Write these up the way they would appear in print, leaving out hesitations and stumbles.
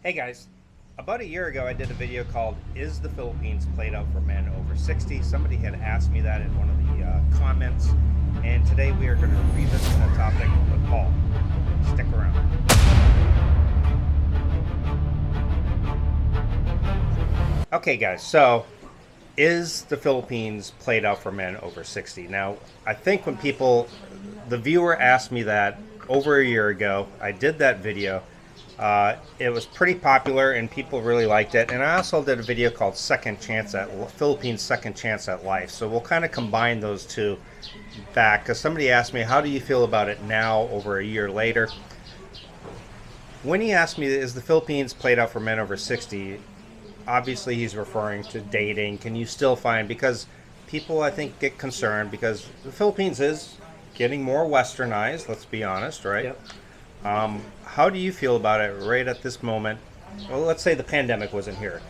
Hey guys, about a year ago I did a video called Is the Philippines Played Out for Men Over 60? Somebody had asked me that in one of the comments, and today we are going to revisit that topic with Paul. Stick around. Okay guys, so is the Philippines played out for men over 60? Now, I think when the viewer asked me that over a year ago, I did that video. It was pretty popular and people really liked it. And I also did a video called Philippines Second Chance at Life. So we'll kind of combine those two back, because somebody asked me, how do you feel about it now over a year later? When he asked me, is the Philippines played out for men over 60? Obviously he's referring to dating. Can you still find, because people I think get concerned because the Philippines is getting more westernized, let's be honest, right? Yep. How do you feel about it right at this moment? Well, let's say the pandemic wasn't here.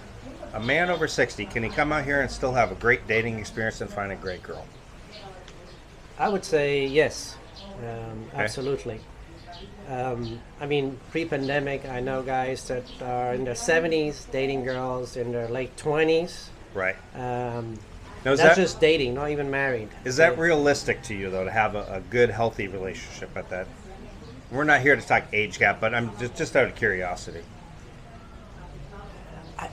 A man over 60, can he come out here and still have a great dating experience and find a great girl? I would say yes, Okay. absolutely. I mean, pre-pandemic, I know guys that are in their 70s dating girls in their late 20s. Right. Um, Now, that's just dating, not even married. is that realistic to you, though, to have a good, healthy relationship at that? We're not here to talk age gap, but I'm just out of curiosity.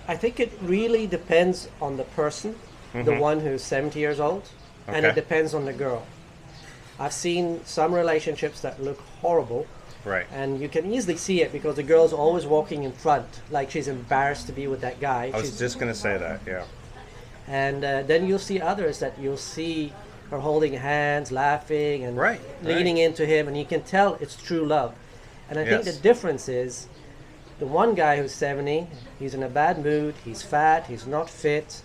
I think it really depends on the person, the one who's 70 years old, and Okay. it depends on the girl. I've seen some relationships that look horrible, Right. and you can easily see it because the girl's always walking in front, like she's embarrassed to be with that guy. I was just going to say that, yeah. And then you'll see others that you'll see her holding hands, laughing, and Right, leaning right. into him, and you can tell it's true love. And I think the Yes. difference is the one guy who's 70, he's in a bad mood, he's fat, he's not fit,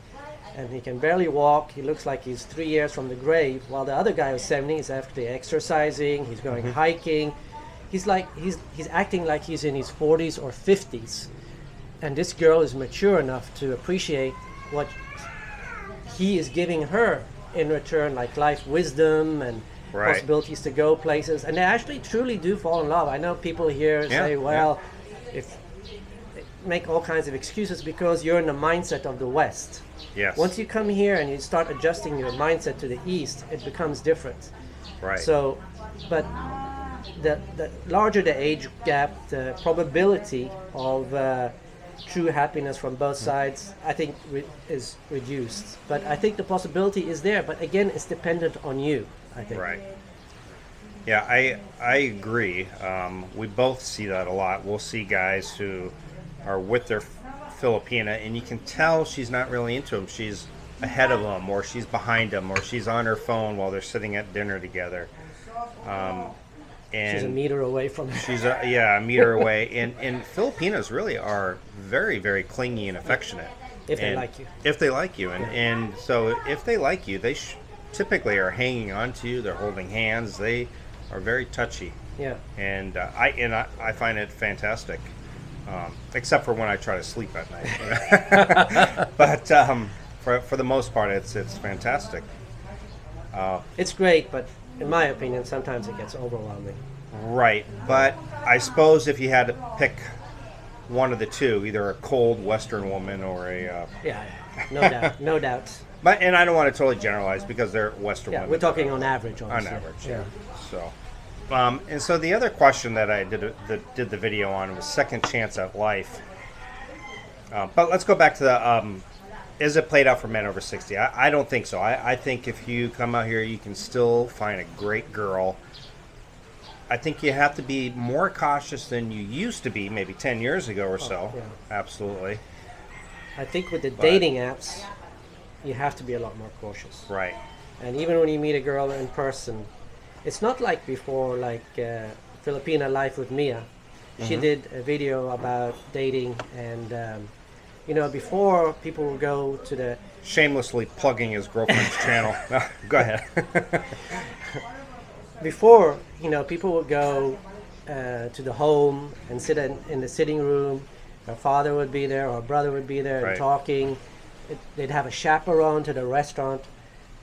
and he can barely walk. He looks like he's 3 years from the grave, while the other guy who's 70 is actually exercising, he's going hiking. He's acting like he's in his 40s or 50s. And this girl is mature enough to appreciate what he is giving her in return, like life wisdom and Right. possibilities to go places. And they actually truly do fall in love. I know people here say, well, if they make all kinds of excuses because you're in the mindset of the West. Yes. Once you come here and you start adjusting your mindset to the East, it becomes different. Right. So, but the larger the age gap, the probability of true happiness from both sides, I think, is reduced. But I think the possibility is there. But again, it's dependent on you, I think. Right. Yeah, I agree. We both see that a lot. We'll see guys who are with their Filipina, and you can tell she's not really into him. She's ahead of him, or she's behind him, or she's on her phone while they're sitting at dinner together. And She's a meter away from him. she's a meter away. And Filipinos really are very, very clingy and affectionate. If they And like you. If they like you. And so if they like you, they typically are hanging on to you. They're holding hands. They are very touchy. Yeah. And I find it fantastic, except for when I try to sleep at night. But for the most part, it's fantastic. It's great, but in my opinion, sometimes it gets overwhelming. Right, but I suppose if you had to pick one of the two, either a cold Western woman or a Yeah, no doubt, no doubt. and I don't want to totally generalize because they're Western Yeah, women. we're talking on average, on honestly. average. Yeah. So, and so the other question that I did the video on was second chance at life. But let's go back to the is it played out for men over 60? I don't think so. I think if you come out here, you can still find a great girl. I think you have to be more cautious than you used to be maybe 10 years ago or so. yeah. Absolutely. I think with the dating apps, you have to be a lot more cautious. Right. And even when you meet a girl in person, it's not like before, like Filipina Life with Mia. She did a video about dating, and before people would go to the Shamelessly plugging his girlfriend's channel. Go ahead. before people would go to the home and sit in the sitting room. Her father would be there, or her brother would be there, Right. and talking. They'd have a chaperone to the restaurant.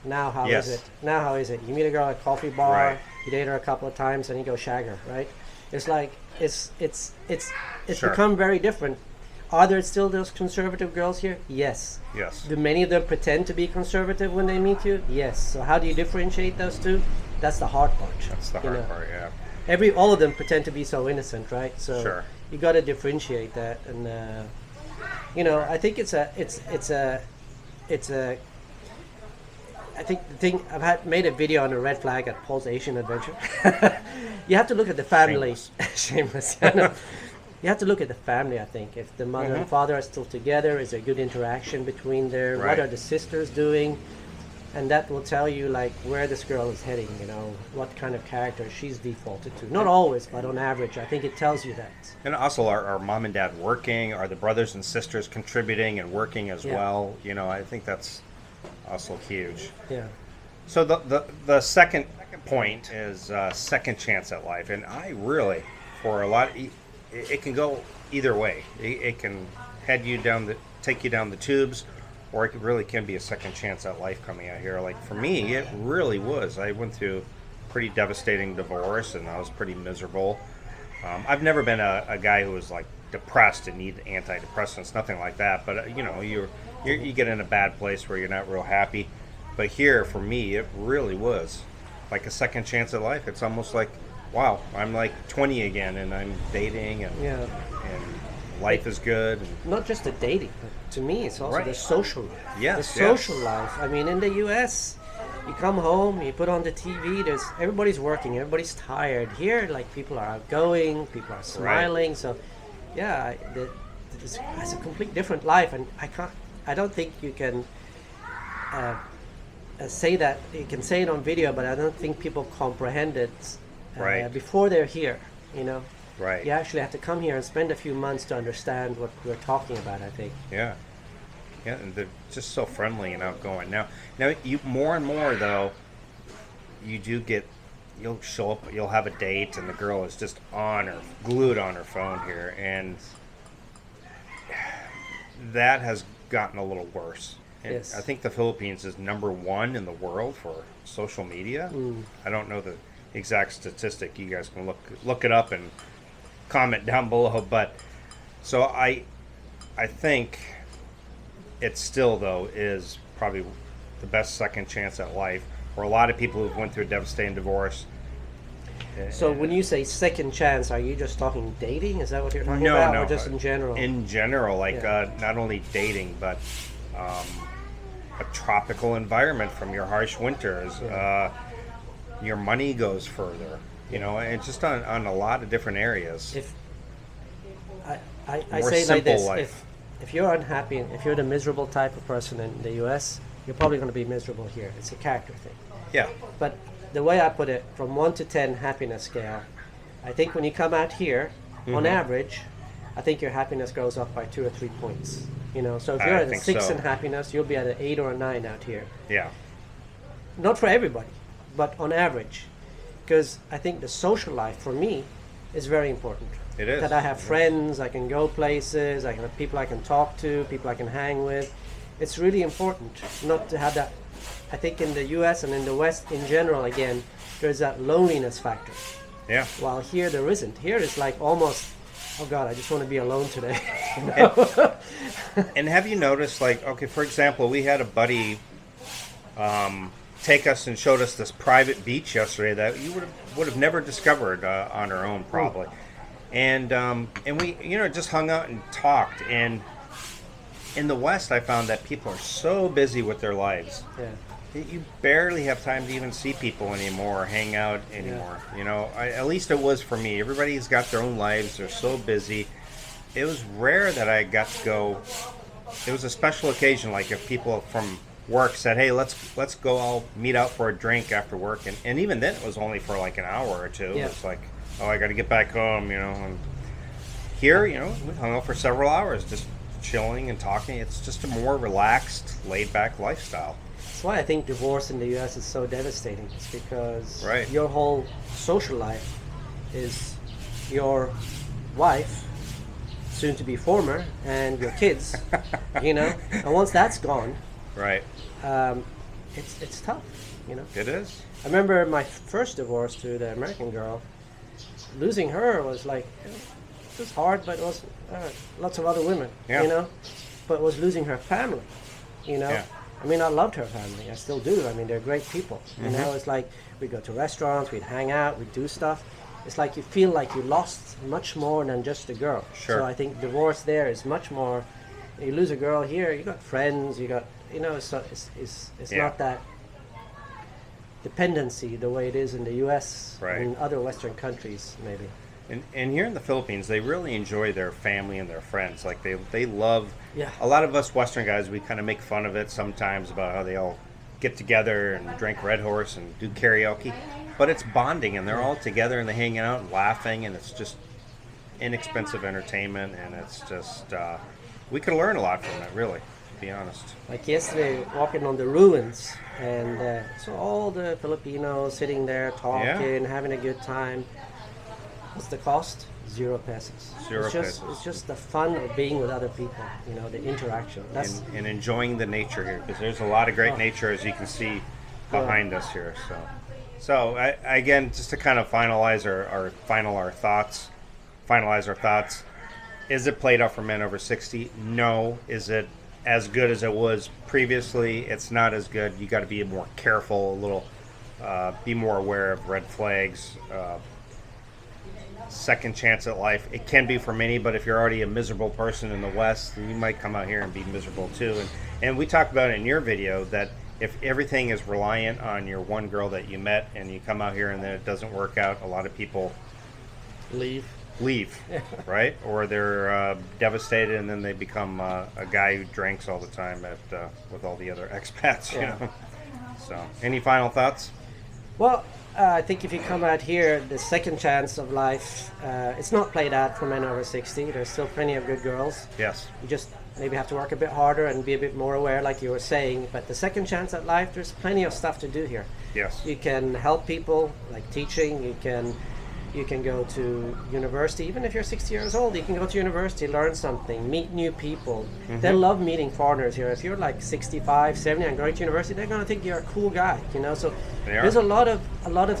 Now how is Yes. it? Now how is it? You meet a girl at a coffee bar, Right. you date her a couple of times, and you go shag her, right? It's like it's Sure. become very different. Are there still those conservative girls here? Yes. Yes. Do many of them pretend to be conservative when they meet you? Yes. So how do you differentiate those two? That's the hard part. That's the hard part, yeah. All of them pretend to be so innocent, right? So Sure. you got to differentiate that, and I think it's a. I think the thing made a video on a red flag at Paul's Asian Adventure. You have to look at the family. Shameless. I know. You have to look at the family, I think. If the mother and father are still together, is there good interaction between there? Right. What are the sisters doing? And that will tell you like where this girl is heading, what kind of character she's defaulted to. Not always, but on average, I think it tells you that. And also, are mom and dad working? Are the brothers and sisters contributing and working as well? I think that's also huge. Yeah. So the second point is second chance at life. And I really, for a lot, it can go either way. It can take you down the tubes, or it really can be a second chance at life coming out here. Like for me, it really was. I went through a pretty devastating divorce, and I was pretty miserable. I've never been a guy who was like depressed and need antidepressants, nothing like that. But you get in a bad place where you're not real happy. But here, for me, it really was like a second chance at life. It's almost like, wow, I'm like 20 again, and I'm dating, and life is good. And not just the dating, but to me, it's also the social life. Yes, the social life. I mean, in the U.S., you come home, you put on the TV. Everybody's working, everybody's tired. Here, like people are outgoing, people are smiling. So, it's a complete different life, and I don't think you can say that. You can say it on video, but I don't think people comprehend it before they're here. Right. You actually have to come here and spend a few months to understand what we're talking about, I think. Yeah, and they're just so friendly and outgoing. Now, you more and more though, you'll show up, you'll have a date, and the girl is just glued on her phone here, and that has gotten a little worse. And Yes. I think the Philippines is number 1 in the world for social media. I don't know the exact statistic. You guys can look it up and comment down below. But so I think it still though is probably the best second chance at life for a lot of people who've went through a devastating divorce. So when you say second chance, are you just talking dating? Is that what you're talking about? No, Or just in general? In general, like not only dating, but a tropical environment from your harsh winters. Your money goes further, and just on a lot of different areas. If I More say it like this, life. if you're unhappy, if you're the miserable type of person in the U.S., you're probably going to be miserable here. It's a character thing. Yeah. But the way I put it, from 1 to 10 happiness scale, I think when you come out here, on average, I think your happiness goes up by 2 or 3 points. So if you're at a 6 in happiness, you'll be at an 8 or a 9 out here. Yeah. Not for everybody, but on average. Because I think the social life, for me, is very important. It is. That I have friends, I can go places, I can have people I can talk to, people I can hang with. It's really important not to have that. I think in the U.S. and in the West in general, again, there's that loneliness factor. Yeah. While here there isn't. Here it's like almost, oh God, I just want to be alone today. And have you noticed, like, okay, for example, we had a buddy take us and showed us this private beach yesterday that you would have never discovered on our own, probably. And we just hung out and talked. And in the West, I found that people are so busy with their lives. Yeah. You barely have time to even see people anymore or hang out anymore. At least it was for me. Everybody's got their own lives. They're so busy. It was rare that I got to go. It was a special occasion, like if people from work said, hey, let's go all meet out for a drink after work. And even then, it was only for like an hour or two. Yeah. It's like, oh, I got to get back home, And here, we hung out for several hours just chilling and talking. It's just a more relaxed, laid-back lifestyle. That's why I think divorce in the U.S. is so devastating. It's because Right. your whole social life is your wife, soon to be former, and your kids, And once that's gone, Right. it's tough, It is. I remember my first divorce to the American girl. Losing her was like, was hard, but it was lots of other women, Yeah. you know, but was losing her family, you know. Yeah. I mean, I loved her family. I still do. I mean, they're great people. You Mm-hmm. know, it's like we'd go to restaurants, we'd hang out, we'd do stuff. It's like you feel like you lost much more than just a girl. Sure. So I think divorce there is much more. You lose a girl here, you got friends, you got, you know, it's Yeah. not that dependency the way it is in the U.S. Right. and other Western countries, maybe. And here in the Philippines, they really enjoy their family and their friends. Like they love. Yeah. A lot of us Western guys, we kind of make fun of it sometimes about how they all get together and drink Red Horse and do karaoke, but it's bonding, and they're all together and they hang out and laughing, and it's just inexpensive entertainment, and it's just we could learn a lot from it, really, to be honest. Like yesterday, walking on the ruins, and so all the Filipinos sitting there talking, having a good time. What's the cost? 0 pesos. Zero pesos. It's just the fun of being with other people, you know, the interaction. That's And enjoying the nature here, because there's a lot of great nature, as you can see behind us here. So again, just to kind of finalize our thoughts. Is it played out for men over 60? No. Is it as good as it was previously? It's not as good. You got to be more careful, a little, be more aware of red flags. Second chance at life. It can be for many, but if you're already a miserable person in the West, then you might come out here and be miserable too. And we talked about it in your video that if everything is reliant on your one girl that you met and you come out here and then it doesn't work out, a lot of people leave. Right? Or they're devastated, and then they become a guy who drinks all the time with all the other expats, you know. So, any final thoughts? Well, I think if you come out here, the second chance of life, it's not played out for men over 60. There's still plenty of good girls. Yes. You just maybe have to work a bit harder and be a bit more aware, like you were saying. But the second chance at life, there's plenty of stuff to do here. Yes. You can help people, like teaching. You can go to university. Even if you're 60 years old, you can go to university, learn something, meet new people. Mm-hmm. They love meeting foreigners here. If you're like 65, 70 and going to university, they're going to think you're a cool guy, you know. So They are. there's a lot of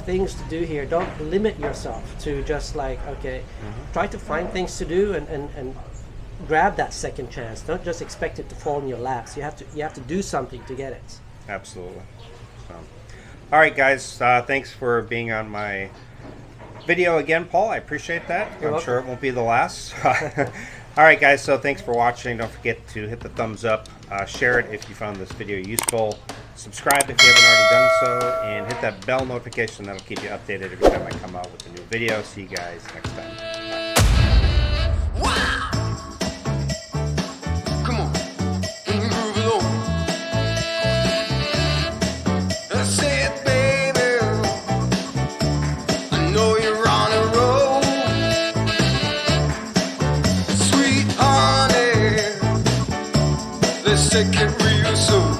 things to do here. Don't limit yourself to just like, okay, try to find things to do and grab that second chance. Don't just expect it to fall in your laps. You have to do something to get it. Absolutely. So, all right, guys. Thanks for being on my video again, Paul. I appreciate that. You're I'm welcome. sure it won't be the last. All right, guys. So thanks for watching. Don't forget to hit the thumbs up, share it if you found this video useful, subscribe if you haven't already done so, and hit that bell notification. That'll keep you updated every time I come out with a new video. See you guys next time. Wow! Come on, groove along. I said, baby, I know you're on a roll. Sweet honey, let's take it real slow.